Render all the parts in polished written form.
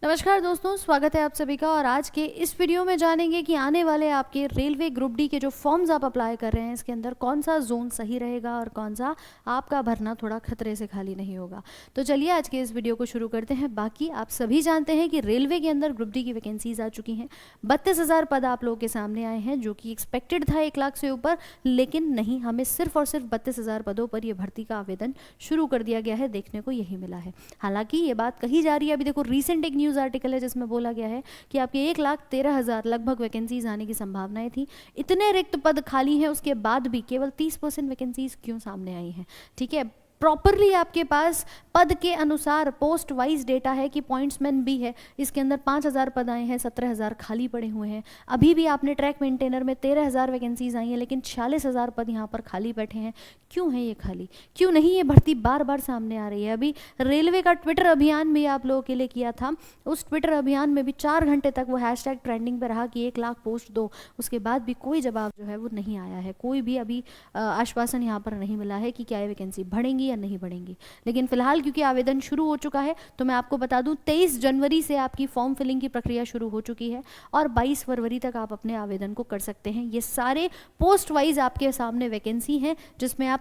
नमस्कार दोस्तों, स्वागत है आप सभी का। और आज के इस वीडियो में जानेंगे कि आने वाले आपके रेलवे ग्रुप डी के जो फॉर्म्स आप अप्लाई कर रहे हैं इसके अंदर कौन सा जोन सही रहेगा और कौन सा आपका भरना थोड़ा खतरे से खाली नहीं होगा। तो चलिए आज के इस वीडियो को शुरू करते हैं। बाकी आप सभी जानते हैं कि रेलवे के अंदर ग्रुप डी की वैकेंसीज आ चुकी हैं। 32,000 पद आप लोगों के सामने आए हैं, जो कि एक्सपेक्टेड था 1 लाख से ऊपर, लेकिन नहीं, हमें सिर्फ और सिर्फ 32,000 पदों पर यह भर्ती का आवेदन शुरू कर दिया गया है। देखने को यही मिला है। हालांकि ये बात कही जा रही है, अभी देखो रिसेंट एक न्यूज़ आर्टिकल है जिसमें बोला गया है कि आपके 1,13,000 लगभग वैकेंसीज आने की संभावनाएं थी। इतने रिक्त पद खाली हैं, उसके बाद भी केवल 30% वैकेंसीज क्यों सामने आई हैं? ठीक है, प्रॉपरली आपके पास पद के अनुसार पोस्ट वाइज डेटा है कि पॉइंट्समैन भी है, इसके अंदर 5,000 पद आए हैं, 17,000 खाली पड़े हुए हैं। अभी भी आपने ट्रैक मेंटेनर में 13,000 वैकेंसीज आई हैं, लेकिन 46,000 पद यहाँ पर खाली बैठे हैं। क्यों है ये खाली? क्यों नहीं ये भर्ती बार बार सामने आ रही है? अभी रेलवे का ट्विटर अभियान भी आप लोगों के लिए किया था। उस ट्विटर अभियान में भी 4 घंटे तक वो हैशटैग ट्रेंडिंग पे रहा कि 1 लाख पोस्ट दो। उसके बाद भी कोई जवाब जो है वो नहीं आया है। कोई भी अभी आश्वासन यहाँ पर नहीं मिला है कि क्या ये वैकेंसी बढ़ेंगी या नहीं बढ़ेंगी। लेकिन फिलहाल क्योंकि आवेदन शुरू हो चुका है, तो मैं आपको बता दूं 23 जनवरी से आपकी फॉर्म फिलिंग की प्रक्रिया शुरू हो चुकी है और 22 फरवरी तक आप अपने आवेदन को कर सकते हैं। ये सारे पोस्ट वाइज आपके सामने वैकेंसी हैं, जिसमें आप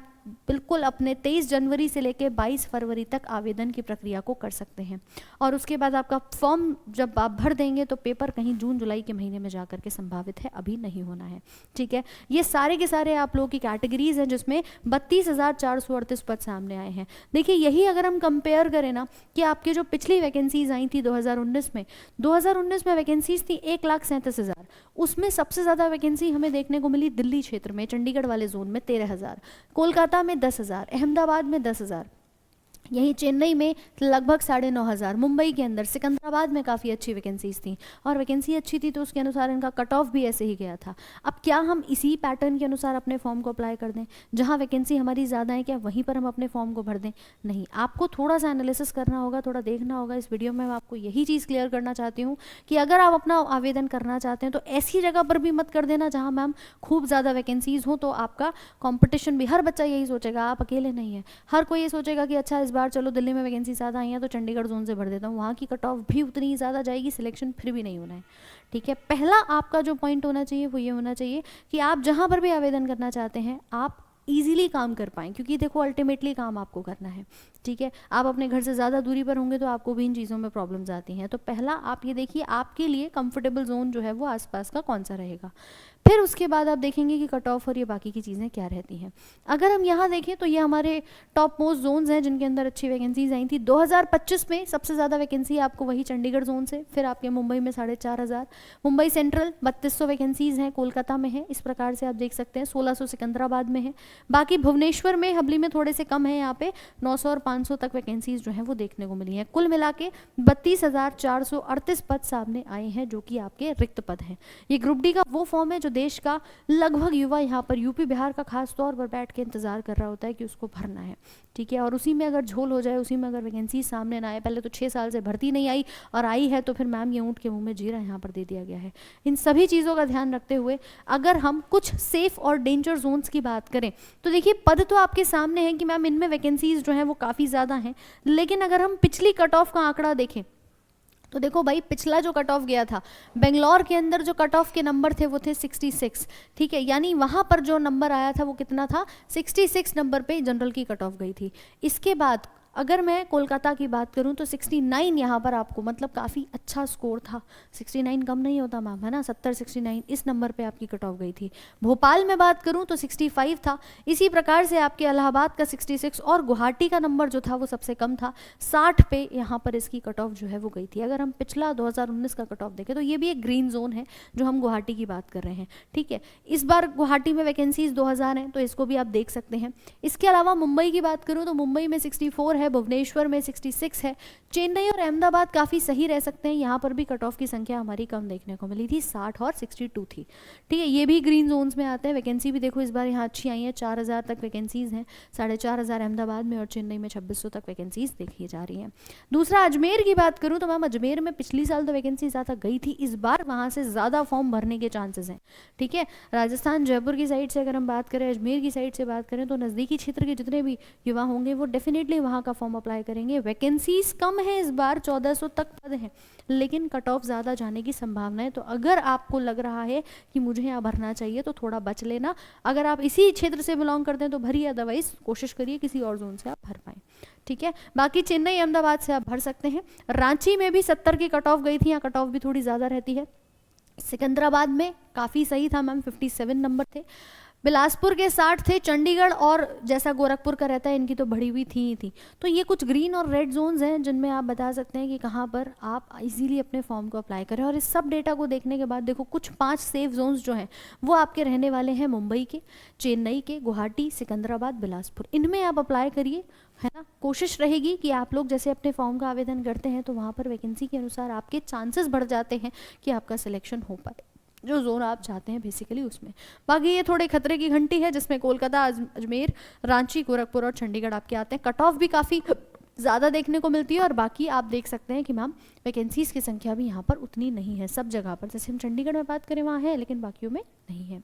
बिल्कुल अपने 23 जनवरी से लेकर 22 फरवरी तक आवेदन की प्रक्रिया को कर सकते हैं। और उसके बाद आपका फॉर्म जब आप भर देंगे तो पेपर कहीं जून जुलाई के महीने में जाकर के संभावित है, अभी नहीं होना है। ठीक है, ये सारे के सारे आप लोगों की कैटेगरीज हैं, जिसमें 32,438 पद सामने आए हैं। देखिए, यही अगर हम कंपेयर करें ना कि आपकी जो पिछली वैकेंसीज आई थी 2019 में वैकेंसीज थी 1,37,000। उसमें सबसे ज़्यादा वैकेंसी हमें देखने को मिली दिल्ली क्षेत्र में, चंडीगढ़ वाले जोन में 13,000, कोलकाता में 10,000, अहमदाबाद में 10,000, यहीं चेन्नई में लगभग 9,500, मुंबई के अंदर सिकंदराबाद में काफ़ी अच्छी वैकेंसीज थी। और वैकेंसी अच्छी थी तो उसके अनुसार इनका कट ऑफ भी ऐसे ही गया था। अब क्या हम इसी पैटर्न के अनुसार अपने फॉर्म को अप्लाई कर दें? जहां वैकेंसी हमारी ज़्यादा है, क्या वहीं पर हम अपने फॉर्म को भर दें? नहीं, आपको थोड़ा सा एनालिसिस करना होगा, थोड़ा देखना होगा। इस वीडियो में मैं आपको यही चीज़ क्लियर करना चाहती हूँ कि अगर आप अपना आवेदन करना चाहते हैं तो ऐसी जगह पर भी मत कर देना जहाँ मैम खूब ज़्यादा वैकेंसीज हो, तो आपका कॉम्पिटिशन भी, हर बच्चा यही सोचेगा आप अकेले नहीं हैं। हर कोई ये सोचेगा कि अच्छा इस बार चलो दिल्ली में वैकेंसी ज़्यादा आई है तो चंडीगढ़ जोन से भर देता हूँ, वहाँ की कट ऑफ भी उतनी ही ज़्यादा जाएगी, सिलेक्शन फिर भी नहीं होना है। ठीक है, पहला आपका जो पॉइंट होना चाहिए वो ये होना चाहिए कि आप जहाँ पर भी आवेदन करना चाहते हैं आप ईजिली काम कर पाएँ, क्योंकि देखो अल्टीमेटली काम आपको करना है। ठीक है, आप अपने घर से ज़्यादा दूरी पर होंगे तो आपको भी इन चीज़ों में प्रॉब्लम्स आती हैं। तो पहला आप ये देखिए आपके लिए कंफर्टेबल जोन जो है वो आसपास का कौन सा रहेगा। फिर उसके बाद आप देखेंगे कि कट ऑफ और ये बाकी की चीज़ें क्या रहती हैं। अगर हम यहाँ देखें तो ये हमारे टॉप मोस्ट जोन्स हैं जिनके अंदर अच्छी वैकेंसीज आई थी। 2025 में सबसे ज़्यादा वैकेंसी आपको वही चंडीगढ़ जोन से, फिर आपके मुंबई में 4,500, मुंबई सेंट्रल 3200 वैकेंसीज हैं, कोलकाता में है, इस प्रकार से आप देख सकते हैं। 1,600 सिकंदराबाद में है। बाकी भुवनेश्वर में, हबली में थोड़े से कम है, यहाँ पे 900 और 500 तक वैकेंसीज जो हैं वो देखने को मिली हैं। कुल मिला के 32,438 पद सामने आए हैं, जो कि आपके रिक्त पद हैं। ये ग्रुप डी का वो फॉर्म है जो देश का लगभग युवा यहाँ पर यूपी बिहार का खास तौर पर बैठ के इंतजार कर रहा होता है कि उसको भरना है। ठीक है, और उसी में अगर झोल हो जाए, उसी में अगर वैकेंसी सामने ना आए, पहले तो 6 साल से भर्ती नहीं आई और आई है तो फिर मैम ये ऊँट के मुंह में जीरा यहाँ पर दे दिया गया है। इन सभी चीज़ों का ध्यान रखते हुए अगर हम कुछ सेफ और डेंजर जोन्स की बात करें तो देखिए पद तो आपके सामने है कि मैम इनमें वैकेंसीज जो हैं वो काफ़ी ज़्यादा हैं, लेकिन अगर हम पिछली कट ऑफ का आंकड़ा देखें तो देखो भाई, पिछला जो कट ऑफ गया था बेंगलोर के अंदर, जो कट ऑफ के नंबर थे वो थे 66। ठीक है, यानी वहाँ पर जो नंबर आया था वो कितना था? 66 नंबर पे जनरल की कट ऑफ गई थी। इसके बाद अगर मैं कोलकाता की बात करूं तो 69 यहाँ पर आपको, मतलब काफ़ी अच्छा स्कोर था। 69 कम नहीं होता मैम, है ना? 70 69 इस नंबर पे आपकी कट ऑफ गई थी। भोपाल में बात करूं तो 65 था। इसी प्रकार से आपके इलाहाबाद का 66 और गुवाहाटी का नंबर जो था वो सबसे कम था, 60 पे यहाँ पर इसकी कट ऑफ जो है वो गई थी। अगर हम पिछला 2019 का कट ऑफ देखें तो ये भी एक ग्रीन जोन है जो हम गुवाहाटी की बात कर रहे हैं। ठीक है, इस बार गुवाहाटी में वैकेंसीज 2000 हैं, तो इसको भी आप देख सकते हैं। इसके अलावा मुंबई की बात करूँ तो मुंबई में 64 है, भुवनेश्वर में 66 है, चेन्नई और अहमदाबाद काफ़ी सही रह सकते हैं। यहाँ पर भी कट ऑफ की संख्या हमारी कम देखने को मिली थी, 60 और 62 थी। ठीक है, ये भी ग्रीन जोन्स में आते हैं। वैकेंसी भी देखो इस बार यहाँ अच्छी आई है, 4,000 तक वैकेंसीज हैं, 4,500 अहमदाबाद में और चेन्नई में 2,600 तक वैकेंसीज देखी जा रही हैं। दूसरा अजमेर की बात करूँ तो मैम अजमेर में पिछली साल तो वैकेंसी ज़्यादा गई थी, इस बार वहाँ से ज़्यादा फॉर्म भरने के चांसेस हैं। ठीक है, राजस्थान जयपुर की साइड से अगर हम बात करें, अजमेर की साइड से बात करें तो नज़दीकी क्षेत्र के जितने भी युवा होंगे वो डेफिनेटली वहाँ का फॉर्म अप्लाई करेंगे। वैकेंसीज कम है इस बार, 1400 तक पद हैं, लेकिन कट ऑफ ज़्यादा जाने की संभावना है। तो अगर आपको लग रहा है कि मुझे यहाँ भरना चाहिए तो थोड़ा बच लेना। अगर आप इसी क्षेत्र से बिलोंग करते हैं तो भरिए, अदरवाइज कोशिश करिए किसी और जोन से आप भर पाएँ, ठीक है। बाकी चेन्नई अहमदाबाद से आप भर सकते हैं। रांची में भी 70 की कट ऑफ गई थी, यहाँ कट ऑफ भी थोड़ी ज़्यादा रहती है। सिकंदराबाद में काफ़ी सही था मैम, 57 नंबर थे। बिलासपुर के 60 थे। चंडीगढ़ और जैसा गोरखपुर का रहता है, इनकी तो बढ़ी हुई थी ही थी। तो ये कुछ ग्रीन और रेड जोन्स हैं जिनमें आप बता सकते हैं कि कहाँ पर आप इजीली अपने फॉर्म को अप्लाई करें। और इस सब डेटा को देखने के बाद देखो, कुछ 5 सेफ जोन्स जो हैं वो आपके रहने वाले हैं मुंबई के, चेन्नई के, गुवाहाटी, सिकंदराबाद, बिलासपुर। इनमें आप अप्लाई करिए, है ना। कोशिश रहेगी कि आप लोग जैसे अपने फॉर्म का आवेदन करते हैं तो वहाँ पर वैकेंसी के अनुसार आपके चांसेस बढ़ जाते हैं कि आपका सिलेक्शन हो पाए जो जोन आप चाहते हैं बेसिकली उसमें। बाकी ये थोड़े खतरे की घंटी है जिसमें कोलकाता, अजमेर, रांची, गोरखपुर और चंडीगढ़ आपके आते हैं। कट ऑफ भी काफ़ी ज़्यादा देखने को मिलती है। और बाकी आप देख सकते हैं कि मैम वैकेंसीज़ की संख्या भी यहाँ पर उतनी नहीं है सब जगह पर। जैसे हम चंडीगढ़ में बात करें वहाँ है, लेकिन बाकियों में नहीं है।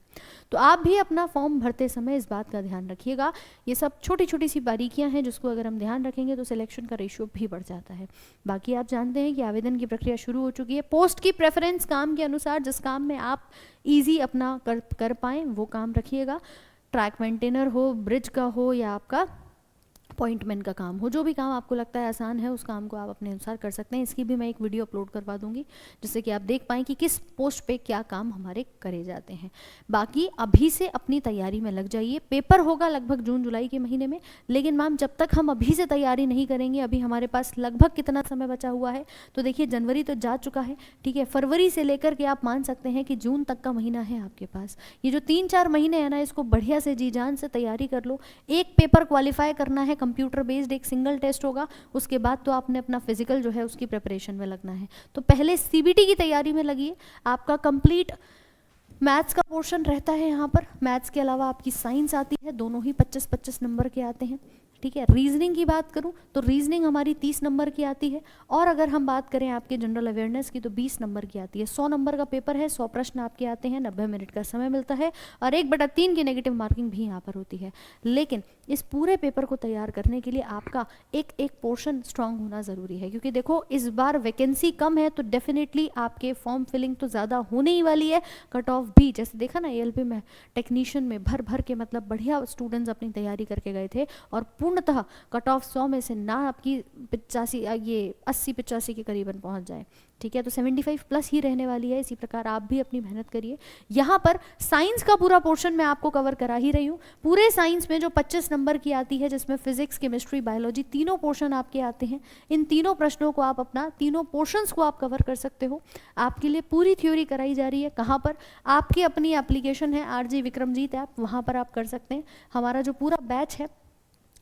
तो आप भी अपना फॉर्म भरते समय इस बात का ध्यान रखिएगा। ये सब छोटी छोटी सी बारीकियाँ हैं जिसको अगर हम ध्यान रखेंगे तो सिलेक्शन का रेशियो भी बढ़ जाता है। बाकी आप जानते हैं कि आवेदन की प्रक्रिया शुरू हो चुकी है। पोस्ट की प्रेफरेंस काम के अनुसार, जिस काम में आप ईजी अपना कर पाएँ वो काम रखिएगा। ट्रैक मेंटेनर हो, ब्रिज का हो या आपका अपॉइंटमेंट का काम हो, जो भी काम आपको लगता है आसान है उस काम को आप अपने अनुसार कर सकते हैं। इसकी भी मैं एक वीडियो अपलोड करवा दूंगी जिससे कि आप देख पाएँ कि किस पोस्ट पे क्या काम हमारे करे जाते हैं। बाकी अभी से अपनी तैयारी में लग जाइए। पेपर होगा लगभग जून जुलाई के महीने में, लेकिन मैम जब तक हम अभी से तैयारी नहीं करेंगे, अभी हमारे पास लगभग कितना समय बचा हुआ है तो देखिए, जनवरी तो जा चुका है, ठीक है। फरवरी से लेकर के आप मान सकते हैं कि जून तक का महीना है आपके पास। ये जो 3-4 महीने हैं ना, इसको बढ़िया से जी जान से तैयारी कर लो। एक पेपर क्वालिफाई करना है, कंप्यूटर बेस्ड एक सिंगल टेस्ट होगा, उसके बाद तो आपने अपना फिजिकल जो है उसकी प्रिपरेशन में लगना है। तो पहले सीबीटी की तैयारी में लगिए। आपका कंप्लीट मैथ्स का पोर्शन रहता है यहाँ पर। मैथ्स के अलावा आपकी साइंस आती है, दोनों ही 25-25 नंबर के आते हैं, ठीक है। रीजनिंग की बात करूं तो रीजनिंग हमारी 30 नंबर की आती है। और अगर हम बात करें आपके जनरल अवेयरनेस की तो 20 नंबर की आती है। 100 नंबर का पेपर है, 100 प्रश्न आपके आते हैं, 90 मिनट का समय मिलता है और 1/3 की नेगेटिव मार्किंग भी यहाँ पर होती है। लेकिन इस पूरे पेपर को तैयार करने के लिए आपका एक एक पोर्शन स्ट्रांग होना ज़रूरी है, क्योंकि देखो इस बार वैकेंसी कम है तो डेफिनेटली आपके फॉर्म फिलिंग तो ज़्यादा होने ही वाली है। कट ऑफ भी जैसे देखा ना, एएलपी में टेक्नीशियन में भर भर के मतलब बढ़िया स्टूडेंट्स अपनी तैयारी करके गए थे और पूर्णतः कट ऑफ 100 में से ना आपकी 85 ये 80-85 के करीबन पहुंच जाए, ठीक है। तो 75 प्लस ही रहने वाली है। इसी प्रकार आप भी अपनी मेहनत करिए। यहाँ पर साइंस का पूरा पोर्शन मैं आपको कवर करा ही रही हूँ। पूरे साइंस में जो 25 नंबर की आती है, जिसमें फिजिक्स, केमिस्ट्री, बायोलॉजी तीनों पोर्शन आपके आते हैं। इन तीनों प्रश्नों को आप अपना, तीनों पोर्शंस को आप कवर कर सकते हो। आपके लिए पूरी थ्योरी कराई जा रही है। कहाँ पर? आपकी अपनी एप्लीकेशन है आरजी विक्रमजीत ऐप, वहाँ पर आप कर सकते हैं। हमारा जो पूरा बैच है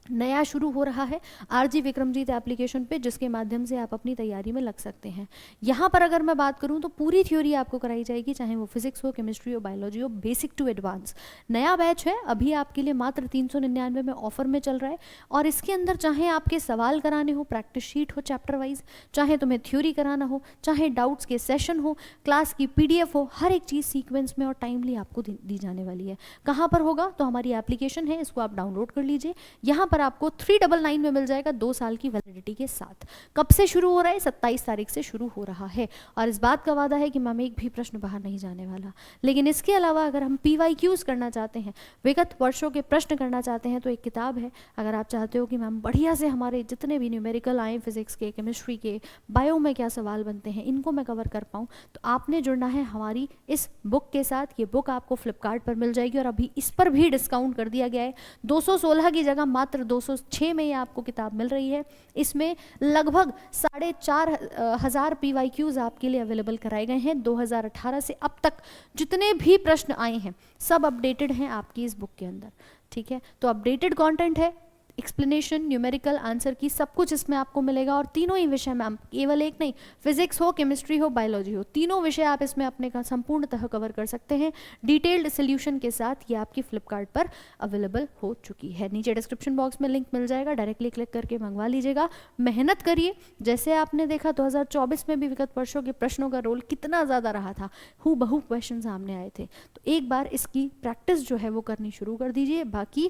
नया शुरू हो रहा है आरजी विक्रमजीत एप्लीकेशन पे, जिसके माध्यम से आप अपनी तैयारी में लग सकते हैं। यहाँ पर अगर मैं बात करूँ तो पूरी थ्योरी आपको कराई जाएगी, चाहे वो फिजिक्स हो, केमिस्ट्री हो, बायोलॉजी हो, बेसिक टू एडवांस। नया बैच है, अभी आपके लिए मात्र 399 में ऑफर में चल रहा है। और इसके अंदर चाहे आपके सवाल कराने हो, प्रैक्टिस शीट हो चैप्टर वाइज, चाहे तुम्हें थ्योरी कराना हो, चाहे डाउट्स के सेशन हो, क्लास की PDF हो, हर एक चीज़ सीक्वेंस में और टाइमली आपको दी जाने वाली है। कहाँ पर होगा? तो हमारी एप्लीकेशन है, इसको आप डाउनलोड कर लीजिए। यहाँ पर आपको 399 में मिल जाएगा 2 साल की वैलिडिटी के साथ। कब से शुरू हो रहा है? 27 तारीख से शुरू हो रहा है। और इस बात का वादा है कि मैम एक भी प्रश्न बाहर नहीं जाने वाला। लेकिन इसके अलावा अगर हम PYQs करना चाहते हैं, विगत वर्षों के प्रश्न करना चाहते हैं, तो एक किताब है। अगर आप चाहते हो कि मैम बढ़िया से हमारे जितने भी न्यूमेरिकल आए, फिजिक्स के, केमिस्ट्री के, बायो में क्या सवाल बनते हैं, इनको मैं कवर कर पाऊँ, तो आपने जुड़ना है हमारी इस बुक के साथ। ये बुक आपको फ्लिपकार्ट पर मिल जाएगी और अभी इस पर भी डिस्काउंट कर दिया गया है। 216 की जगह मात्र 206 में ये आपको किताब मिल रही है। इसमें लगभग 4,500 PYQs आपके लिए अवेलेबल कराए गए हैं। 2018 से अब तक जितने भी प्रश्न आए हैं सब अपडेटेड हैं आपकी इस बुक के अंदर, ठीक है। तो अपडेटेड कंटेंट है, एक्सप्लेनेशन, न्यूमेरिकल आंसर की सब कुछ इसमें आपको मिलेगा। और तीनों ही विषय में, केवल एक नहीं, फिजिक्स हो, केमिस्ट्री हो, बायोलॉजी हो, तीनों विषय आप इसमें अपने का संपूर्णतः कवर कर सकते हैं। डिटेल्ड सोल्यूशन के साथ ये आपकी फ्लिपकार्ट पर अवेलेबल हो चुकी है। नीचे डिस्क्रिप्शन बॉक्स में लिंक मिल जाएगा, डायरेक्टली क्लिक करके मंगवा लीजिएगा। मेहनत करिए। जैसे आपने देखा 2024 में भी विगत वर्षों के प्रश्नों का रोल कितना ज़्यादा रहा था, हूबहू क्वेश्चन सामने आए थे। तो एक बार इसकी प्रैक्टिस जो है वो करनी शुरू कर दीजिए। बाकी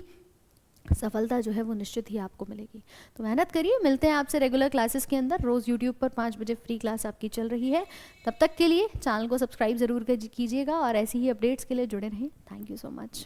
सफलता जो है वो निश्चित ही आपको मिलेगी। तो मेहनत करिए, मिलते हैं आपसे रेगुलर क्लासेस के अंदर। रोज़ यूट्यूब पर 5 बजे फ्री क्लास आपकी चल रही है। तब तक के लिए चैनल को सब्सक्राइब ज़रूर कीजिएगा और ऐसी ही अपडेट्स के लिए जुड़े रहें। Thank you so much.